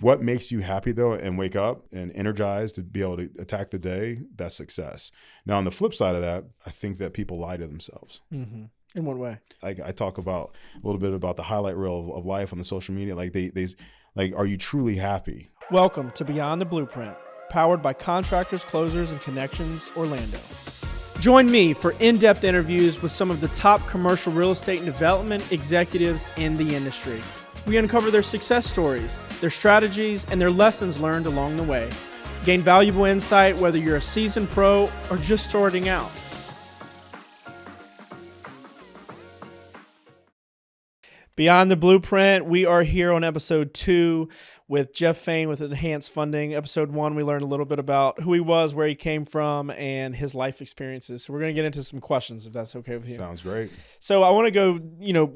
what makes you happy though and wake up and energized to be able to attack the day, that's success. Now on the flip side of that, I think that people lie to themselves. Mm-hmm. In what way? Like I talk about a little bit about the highlight reel of life on the social media. Like they like, are you truly happy? Welcome to Beyond the Blueprint, powered by Contractors, Closers, and Connections, Orlando. Join me for in-depth interviews with some of the top commercial real estate and development executives in the industry. We uncover their success stories, their strategies, and their lessons learned along the way. Gain valuable insight whether you're a seasoned pro or just starting out. Beyond the Blueprint, we are here on episode 2 with Jeff Faine with Enhanced Funding. Episode 1, we learned a little bit about who he was, where he came from, and his life experiences. So we're going to get into some questions, if that's okay with you. Sounds great. So I want to go,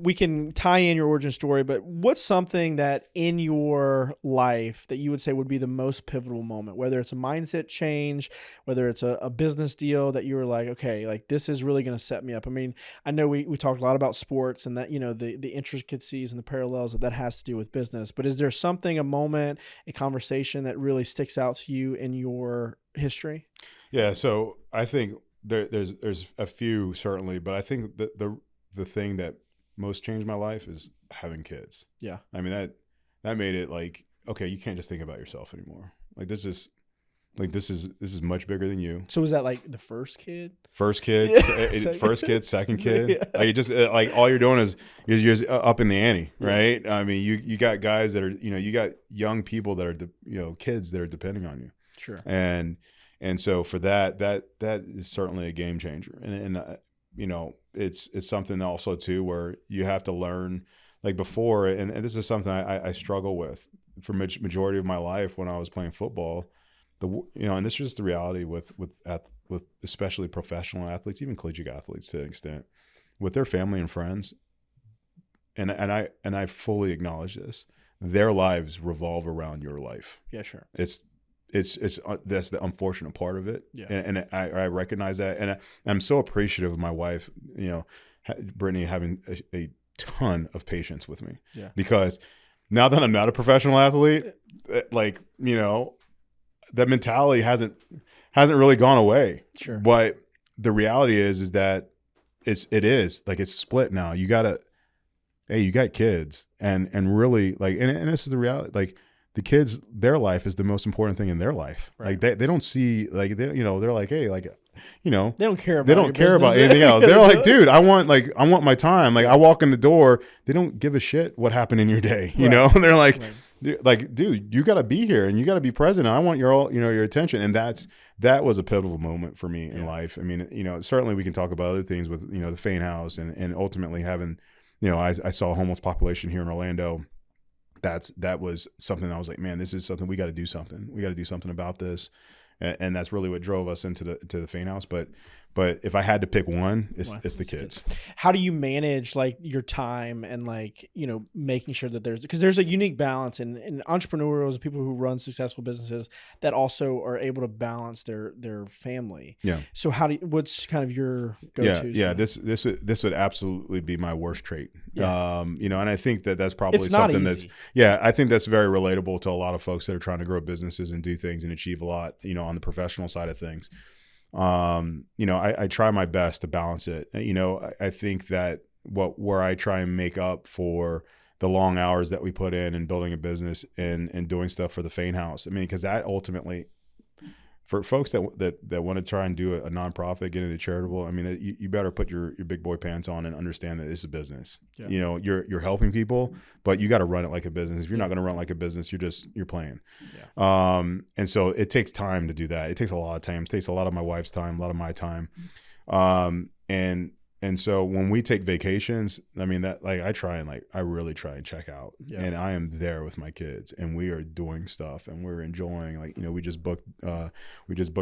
we can tie in your origin story, but what's something that in your life that you would say would be the most pivotal moment, whether it's a mindset change, whether it's a business deal that you were like, okay, like this is really going to set me up. I mean, I know we talked a lot about sports and that, the intricacies and the parallels that has to do with business, but is there something, a moment, a conversation that really sticks out to you in your history? Yeah. So I think there's a few certainly, but I think that the thing that most changed my life is having kids. Yeah. I mean, that made it like, okay, you can't just think about yourself anymore. Like this is much bigger than you. So was that like the first kid? First kid, Yeah. first kid, second kid. Yeah. Like it just like all you're doing is you're just up in the ante, right? Yeah. I mean, you got guys that are, you got young people that are, kids that are depending on you. Sure. And so for that is certainly a game changer. And it's something also too where you have to learn like before. And this is something I struggle with for majority of my life when I was playing football. And this is just the reality with especially professional athletes, even collegiate athletes to an extent, with their family and friends. And I fully acknowledge this. Their lives revolve around your life. Yeah, sure. It's that's the unfortunate part of it. Yeah. And I recognize that. And I'm so appreciative of my wife, Brittany, having a ton of patience with me. Yeah. Because now that I'm not a professional athlete, that mentality hasn't really gone away. Sure. But the reality is that it's split now. You got kids and really like, and this is the reality. Like the kids, their life is the most important thing in their life. Right. Like they don't see like, they're like, hey, like, they don't care about, anything else. They're like, dude, I want my time. Like I walk in the door, they don't give a shit what happened in your day, you know? And they're like, like, dude, you got to be here and you got to be present. And I want your attention. And that was a pivotal moment for me in life. I mean, certainly we can talk about other things with, the Faine House and ultimately having, I saw a homeless population here in Orlando. That was something I was like, man, this is something we got to do something. We got to do something about this. And that's really what drove us into the Faine House. But if I had to pick one, it's the kids. How do you manage like your time and like, making sure that there's a unique balance in entrepreneurs, people who run successful businesses that also are able to balance their family. Yeah. So what's kind of your go-to? Yeah. This would absolutely be my worst trait. Yeah. And I think that's probably it's not something easy. I think that's very relatable to a lot of folks that are trying to grow businesses and do things and achieve a lot, on the professional side of things. I try my best to balance it. I think that where I try and make up for the long hours that we put in building a business and doing stuff for the Faine House. I mean, because that ultimately, for folks that want to try and do a nonprofit, get into charitable, I mean, you better put your big boy pants on and understand that it's a business. Yeah. You're helping people, but you got to run it like a business. If you're not going to run it like a business, you're playing. Yeah. And so it takes time to do that. It takes a lot of time. It takes a lot of my wife's time, a lot of my time. And so when we take vacations, I mean that like I really try and check out, and I am there with my kids, and we are doing stuff, and we're enjoying. Like we just booked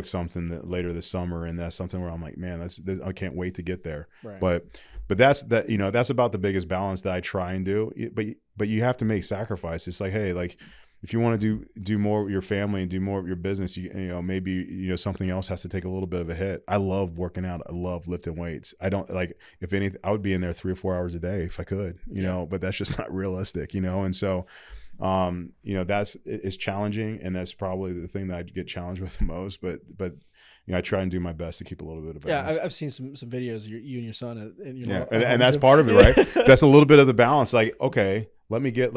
something later this summer, and that's something where I'm like, man, I can't wait to get there. Right. But that's about the biggest balance that I try and do. But you have to make sacrifices. It's like, hey, like if you want to do more with your family and do more of your business, maybe something else has to take a little bit of a hit. I love working out. I love lifting weights. I don't like, if anything, I would be in there 3 or 4 hours a day if I could, but that's just not realistic, and so It's challenging, and that's probably the thing that I get challenged with the most. But I try and do my best to keep a little bit of balance. Yeah, I've seen some videos of you and your son at yeah, and that's part of it, right? That's a little bit of the balance. Like, okay, let me get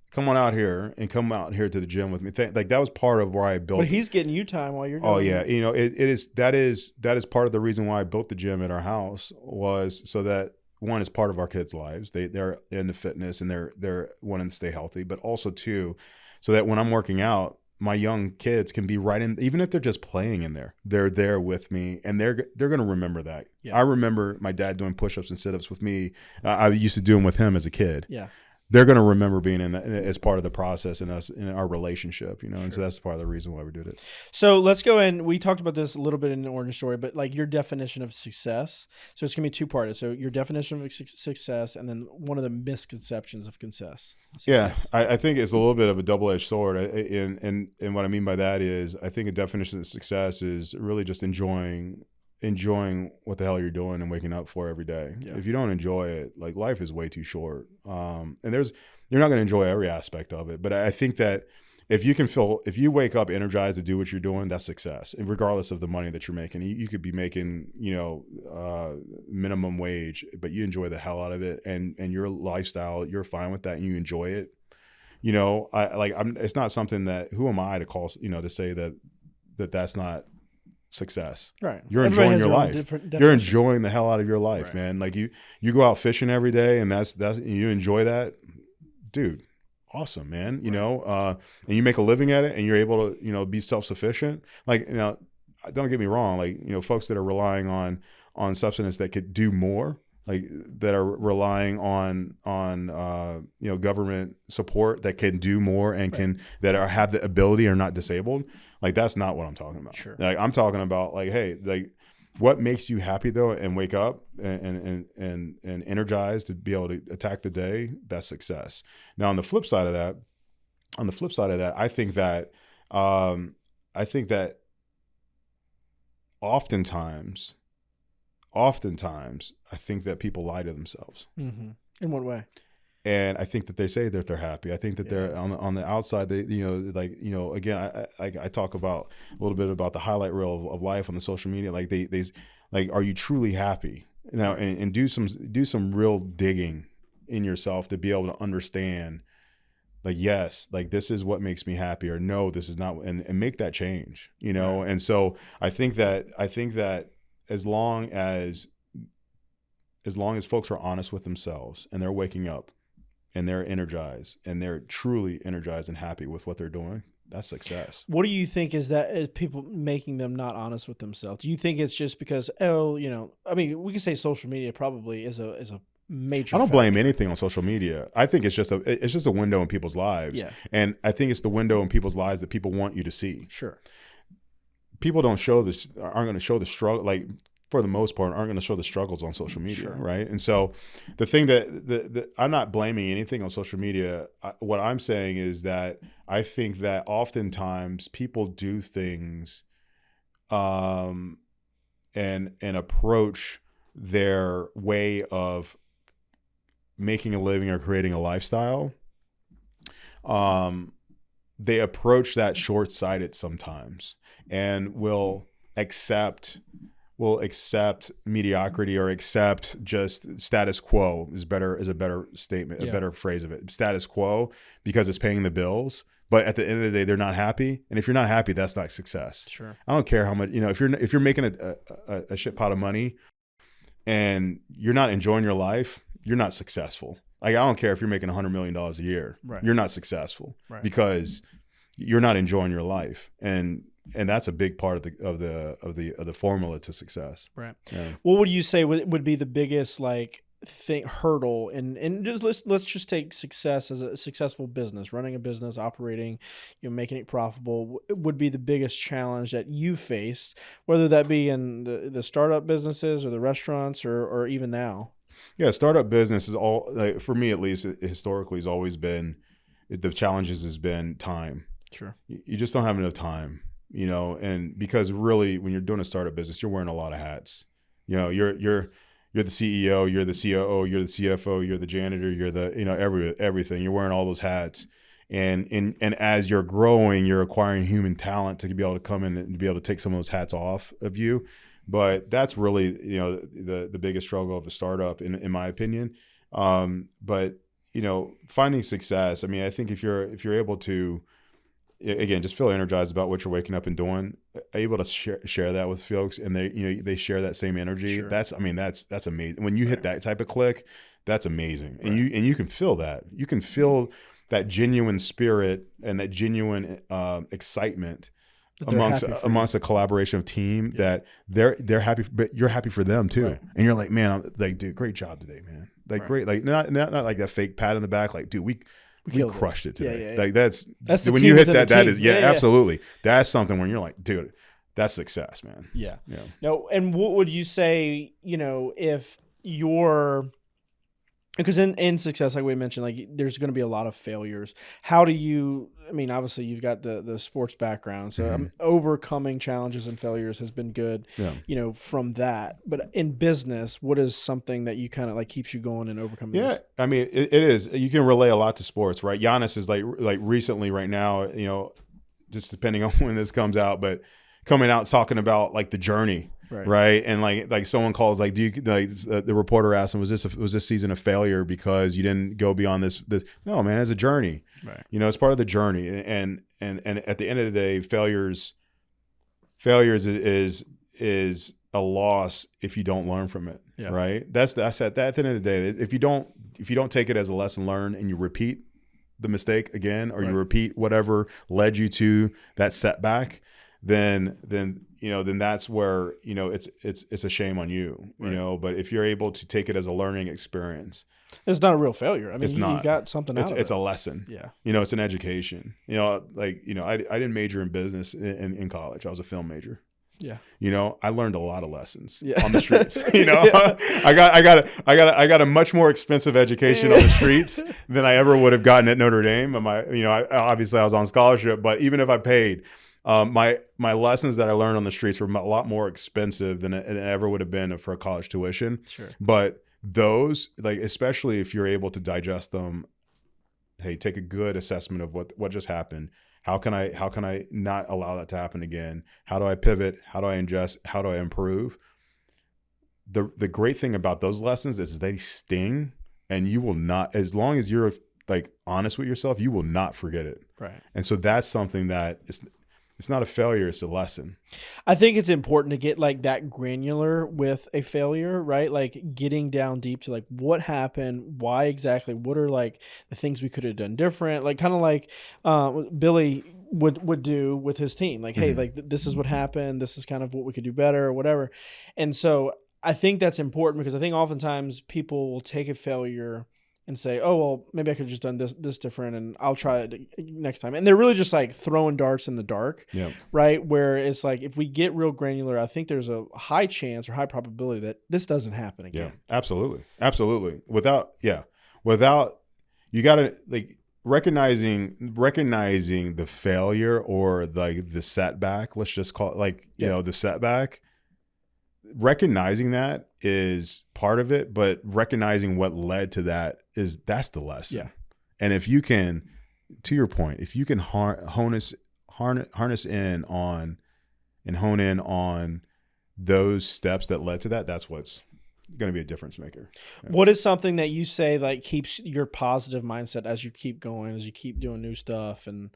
come on out here and come out here to the gym with me. Like that was part of where I built. But he's getting you time while you're doing Oh yeah, that is part of the reason why I built the gym at our house, was so that one is part of our kids' lives. They're into fitness and they're wanting to stay healthy, but also two, so that when I'm working out, my young kids can be right in, even if they're just playing in there, they're there with me, and they're going to remember that. Yeah. I remember my dad doing push-ups and sit-ups with me. I used to do them with him as a kid. Yeah. They're going to remember being as part of the process in our relationship, Sure. And so that's part of the reason why we did it. So let's go in. We talked about this a little bit in the origin story, but like your definition of success. So it's going to be two-parted. So your definition of success, and then one of the misconceptions of success. Yeah, I think it's a little bit of a double-edged sword. And what I mean by that is, I think a definition of success is really just enjoying what the hell you're doing and waking up for every day. Yeah. If you don't enjoy it, like, life is way too short. And you're not going to enjoy every aspect of it. But I think that if you wake up energized to do what you're doing, that's success. And regardless of the money that you're making, you could be making, minimum wage, but you enjoy the hell out of it, and your lifestyle, you're fine with that and you enjoy it. It's not something that, who am I to call, to say that's not success. Right. You're enjoying your life. You're enjoying the hell out of your life, right. Man. Like you go out fishing every day, and that's you enjoy that, dude. Awesome, man. And you make a living at it, and you're able to, be self-sufficient. Like, don't get me wrong. Like, folks that are relying on substance that could do more, like that are relying on government support that can do more and right. Have the ability, are not disabled. Like, that's not what I'm talking about. Sure. Like, I'm talking about, like, hey, like, what makes you happy though, and wake up and energized to be able to attack the day, that's success. Now, on the flip side of that, I think that oftentimes, I think that people lie to themselves. Mm-hmm. In what way? And I think that they say that they're happy. I think that they're on the outside. They, again, I talk about a little bit about the highlight reel of life on the social media. Like they are you truly happy now? And do some real digging in yourself to be able to understand. Like, yes, like, this is what makes me happy, or no, this is not, and make that change. Right. And so I think that as long as folks are honest with themselves, and they're waking up, and they're energized, and they're truly energized and happy with what they're doing, that's success. What do you think is people making them not honest with themselves? Do you think it's just because, we can say social media probably is a major I don't factor. blame anything on social media. I think it's just a window in people's lives. Yeah. And I think it's the window in people's lives that people want you to see. Sure. People aren't going to show the struggle, like, for the most part, aren't going to show the struggles on social media, sure. Right? And so the thing that I'm not blaming anything on social media. What I'm saying is that I think that oftentimes people do things and approach their way of making a living or creating a lifestyle. They approach that short-sighted sometimes, and will accept mediocrity, or accept just status quo is a better statement, a better phrase of it. Status quo, because it's paying the bills. But at the end of the day, they're not happy. And if you're not happy, that's not success. Sure. I don't care how much, if you're making a shit pot of money and you're not enjoying your life, you're not successful. Like, I don't care if you're making $100 million a year, right. You're not successful, right. Because you're not enjoying your life. And that's a big part of the formula to success. Right. Yeah. What would you say would be the biggest hurdle, and just let's just take success as a successful business, running a business, operating, making it profitable, would be the biggest challenge that you faced, whether that be in the startup businesses or the restaurants or even now? Yeah, startup business is all, like, for me at least, historically, has always been, the challenges has been time. Sure. You just don't have enough time. And because really, when you're doing a startup business, you're wearing a lot of hats. You're the CEO, you're the COO, you're the CFO, you're the janitor, you're the, everything. You're wearing all those hats. And as you're growing, you're acquiring human talent to be able to come in and be able to take some of those hats off of you. But that's really, the biggest struggle of a startup, in my opinion. But finding success. I mean, I think if you're able to, again, just feel energized about what you're waking up and doing, able to share that with folks, and they share that same energy. Sure. That's amazing. When you hit that type of click, that's amazing. And you can feel that. You can feel that genuine spirit and that genuine excitement amongst a collaboration of team, that they're happy, but you're happy for them too. Right. And you're like, man, I'm like, dude, great job today, man. Like, great. Like not like that fake pat on the back. Like, dude, we crushed it today. Yeah. Like that's when you hit that, that is, absolutely. That's something when you're like, dude, that's success, man. Yeah. No. And what would you say, if you're, because in success, like we mentioned, like there's going to be a lot of failures. How do you, I mean, obviously you've got the sports background, so overcoming challenges and failures has been good, from that. But in business, what is something that you kind of like keeps you going and overcoming? Yeah. I mean, it is, you can relay a lot to sports, right? Giannis is like recently right now, just depending on when this comes out, but coming out talking about like the journey. Right. And like someone calls, like, do you, like, the reporter asked him, was this season a failure because you didn't go beyond this? No, man, it's a journey. Right. It's part of the journey. And at the end of the day, failures is a loss if you don't learn from it. Yeah. Right. That's at the end of the day, if you don't take it as a lesson learned and you repeat the mistake again, or you repeat whatever led you to that setback, then that's where, it's a shame on you, but if you're able to take it as a learning experience, it's not a real failure. I mean, you got something out of it. It's a lesson. Yeah. It's an education, I didn't major in business in college. I was a film major. Yeah. I learned a lot of lessons on the streets. I got a much more expensive education on the streets than I ever would have gotten at Notre Dame. Obviously I was on scholarship, but even if I paid, my lessons that I learned on the streets were a lot more expensive than it ever would have been for a college tuition. Sure. But those, like, especially if you're able to digest them, hey, take a good assessment of what just happened. How can I not allow that to happen again? How do I pivot? How do I ingest? How do I improve? The great thing about those lessons is they sting, and you will not, as long as you're like honest with yourself, you will not forget it. Right. And so that's something that it's not a failure, it's a lesson. I think it's important to get like that granular with a failure, right? Like getting down deep to like what happened, why exactly, what are like the things we could have done different, like kind of like Billy would do with his team. Like, hey, like this is what happened, this is kind of what we could do better or whatever. And so I think that's important, because I think oftentimes people will take a failure and say, oh, well, maybe I could have just done this different, and I'll try it next time. And they're really just like throwing darts in the dark, right? Where it's like, if we get real granular, I think there's a high chance or high probability that this doesn't happen again. Yeah, absolutely. Without, you got to like recognizing the failure or like the setback. Let's just call it like, the setback. Recognizing that is part of it, but recognizing what led to that's the lesson. Yeah. And if you can, to your point, if you can harness in on and hone in on those steps that led to that, that's what's going to be a difference maker. Yeah. What is something that you say like keeps your positive mindset as you keep going, as you keep doing new stuff? And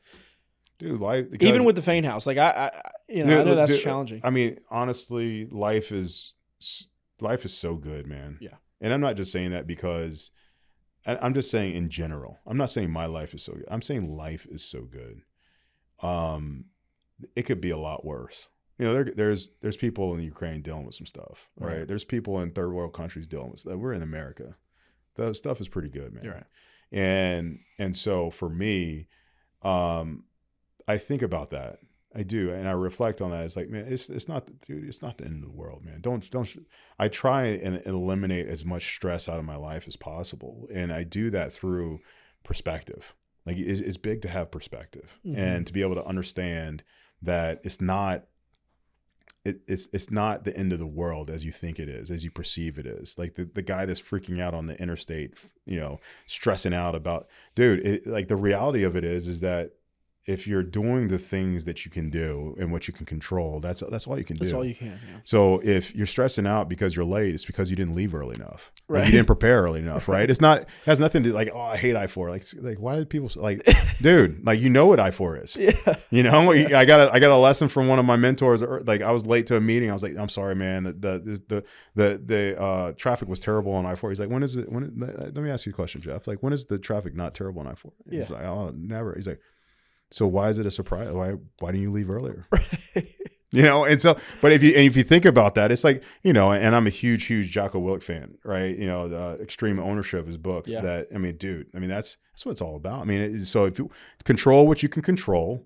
dude, life, even with the Faine house, like I know that's challenging. I mean, honestly, life is so good, man. Yeah. And I'm not just saying that because I'm just saying in general. I'm not saying my life is so good. I'm saying life is so good. It could be a lot worse. There's people in Ukraine dealing with some stuff, right? There's people in third world countries dealing with stuff. We're in America. The stuff is pretty good, man. You're right. And so for me, I think about that. I do, and I reflect on that. It's like, man, it's not the end of the world, man. Don't. I try and eliminate as much stress out of my life as possible, and I do that through perspective. Like, it's big to have perspective and to be able to understand that it's not it's not the end of the world as you think it is, as you perceive it is. Like the guy that's freaking out on the interstate, stressing out about, dude, like the reality of it is that if you're doing the things that you can do and what you can control, that's all you can do. That's all you can. Yeah. So if you're stressing out because you're late, it's because you didn't leave early enough. Right. Like you didn't prepare early enough, right? It has nothing to like, oh, I hate I-4. Like why did people like, dude, like, what I-4 is? Yeah. I got a lesson from one of my mentors. Like I was late to a meeting. I was like, I'm sorry, man. The traffic was terrible on I-4. He's like, let me ask you a question, Jeff. Like, when is the traffic not terrible on I-4? He's like, oh, never. He's like, so why is it a surprise? Why didn't you leave earlier? Right. And so, but if you think about that, it's like, and I'm a huge Jocko Willink fan, right? The Extreme Ownership, his book. Yeah. That's what it's all about. So if you control what you can control,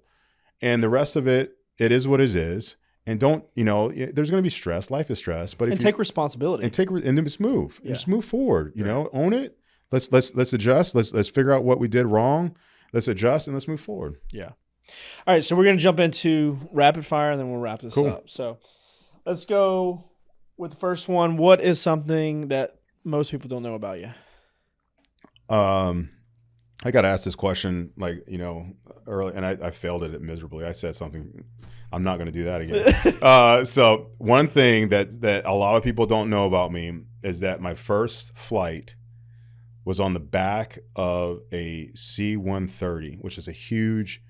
and the rest of it is what it is. And don't, there's going to be stress. Life is stress, but take responsibility and just move. Yeah. Just move forward. Own it. Let's adjust. Let's figure out what we did wrong. Let's adjust and let's move forward. Yeah. All right. So we're going to jump into rapid fire and then we'll wrap this up. So let's go with the first one. What is something that most people don't know about you? I got asked this question early, and I failed at it miserably. I said something. I'm not going to do that again. So one thing that a lot of people don't know about me is that my first flight was on the back of a C-130, which is a huge,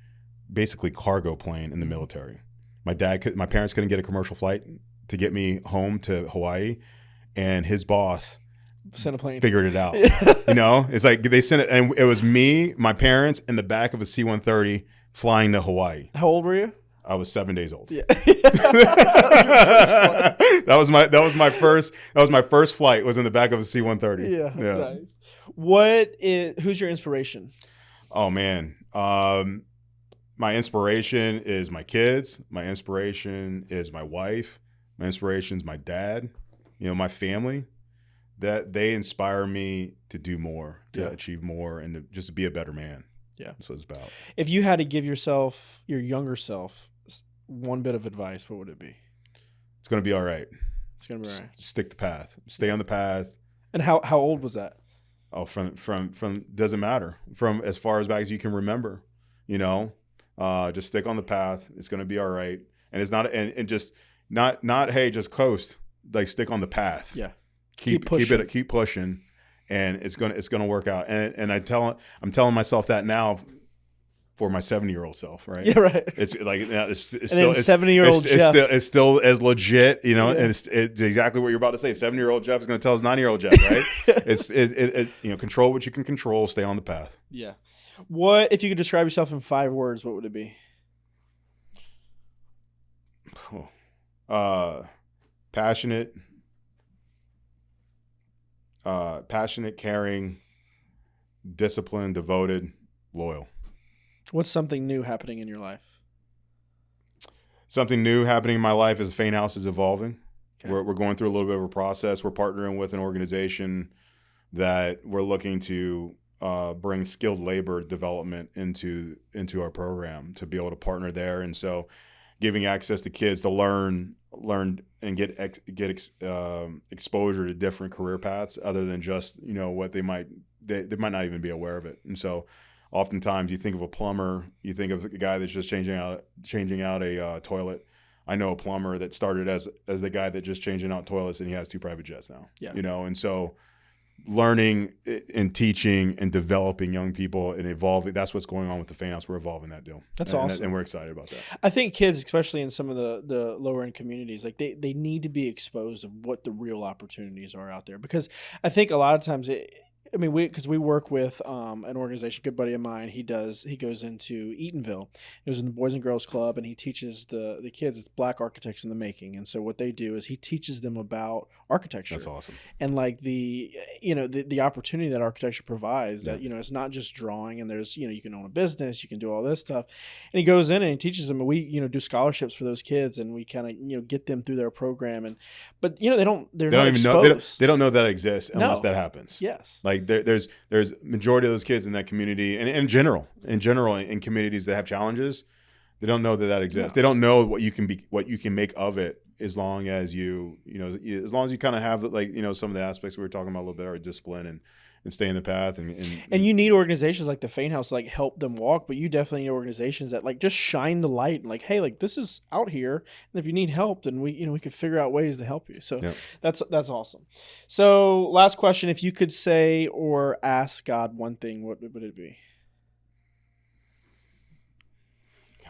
basically cargo plane in the military. My parents couldn't get a commercial flight to get me home to Hawaii, and his boss sent a plane, figured it out. It's like they sent it, and it was me, my parents, in the back of a C-130 flying to Hawaii. How old were you? I was 7 days old. Yeah. That was my first flight, was in the back of a C-130. Yeah. Nice. Who's your inspiration? Oh man. My inspiration is my kids. My inspiration is my wife. My inspiration is my dad. My family. That they inspire me to do more, to achieve more, and to just be a better man. Yeah. That's what it's about. If you had to give yourself, your younger self, one bit of advice, what would it be? It's going to be all right. It's going to be all right. Stick the path. Stay on the path. And how old was that? Oh, from doesn't matter. From as far as back as you can remember, just stick on the path. It's going to be all right. And it's not, and just not, hey, just coast, like stick on the path. Yeah. Keep pushing, and it's gonna work out. And I'm telling myself that now for my 70-year-old self, right? Yeah, right. It's like it's still 70-year-old Jeff. It's still as legit, Yeah. And it's exactly what you're about to say. 70-year-old Jeff is going to tell his 90-year-old Jeff, right? It's control what you can control, stay on the path. Yeah. What if you could describe yourself in 5 words? What would it be? Passionate, caring, disciplined, devoted, loyal. What's something new happening in your life? Something new happening in my life is Faine House is evolving. Okay. We're going through a little bit of a process. We're partnering with an organization that we're looking to bring skilled labor development into our program to be able to partner there. And so giving access to kids to learn and get exposure to different career paths other than just, what they might not even be aware of it. And so oftentimes you think of a plumber, you think of a guy that's just changing out a toilet. I know a plumber that started as the guy that just changing out toilets, and he has 2 private jets now. Yeah. And so learning and teaching and developing young people and evolving, that's what's going on with the Faine House. We're evolving that deal. That's awesome. And we're excited about that. I think kids, especially in some of the lower end communities, like they need to be exposed of what the real opportunities are out there, because I think a lot of times because we work with an organization, a good buddy of mine. He goes into Eatonville. He was in the Boys and Girls Club, and he teaches the kids. It's Black Architects in the Making. And so what they do is he teaches them about architecture. That's awesome. And like the opportunity that architecture provides. That it's not just drawing, and there's you can own a business, you can do all this stuff. And he goes in and he teaches them. And we do scholarships for those kids, and we kind of get them through their program. But they don't even know they don't know that exists unless that happens. Yes. Like there's majority of those kids in that community, and in general in communities that have challenges, they don't know that exists. No. They don't know what you can make of it as long as as long as you kind of have like, some of the aspects we were talking about a little bit, are discipline and stay in the path. And you need organizations like the Faine House to like help them walk, but you definitely need organizations that like just shine the light and like, hey, like this is out here, and if you need help, then we could figure out ways to help you. So Yep. that's awesome. So last question, if you could say or ask God one thing, what would it be?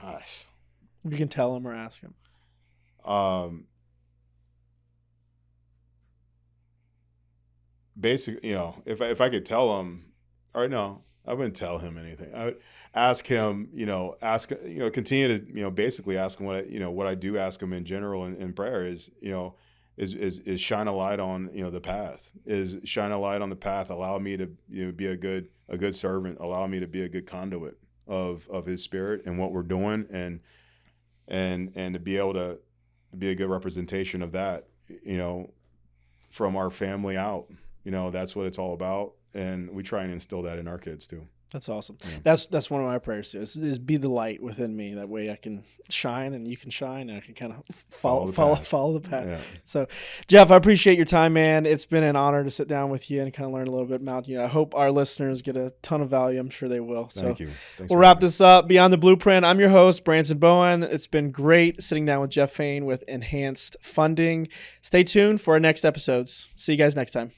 Gosh. You can tell him or ask him. Basically, if I could tell him, or no, I wouldn't tell him anything. I would ask him, continue to, basically ask him what I do ask him in general in prayer is, is shine a light on, the path, is shine a light on the path. Allow me to, be a good servant. Allow me to be a good conduit of his spirit and what we're doing, and to be able to be a good representation of that, from our family out. That's what it's all about, and we try and instill that in our kids too. That's awesome. Yeah. That's one of my prayers too. Is be the light within me. That way I can shine and you can shine, and I can kind of follow the path. Yeah. So, Jeff, I appreciate your time, man. It's been an honor to sit down with you and kind of learn a little bit about you. I hope our listeners get a ton of value. I'm sure they will. So Thank you. Thanks we'll wrap this up. Beyond the Blueprint. I'm your host, Branson Bowen. It's been great sitting down with Jeff Faine with Enhanced Funding. Stay tuned for our next episodes. See you guys next time.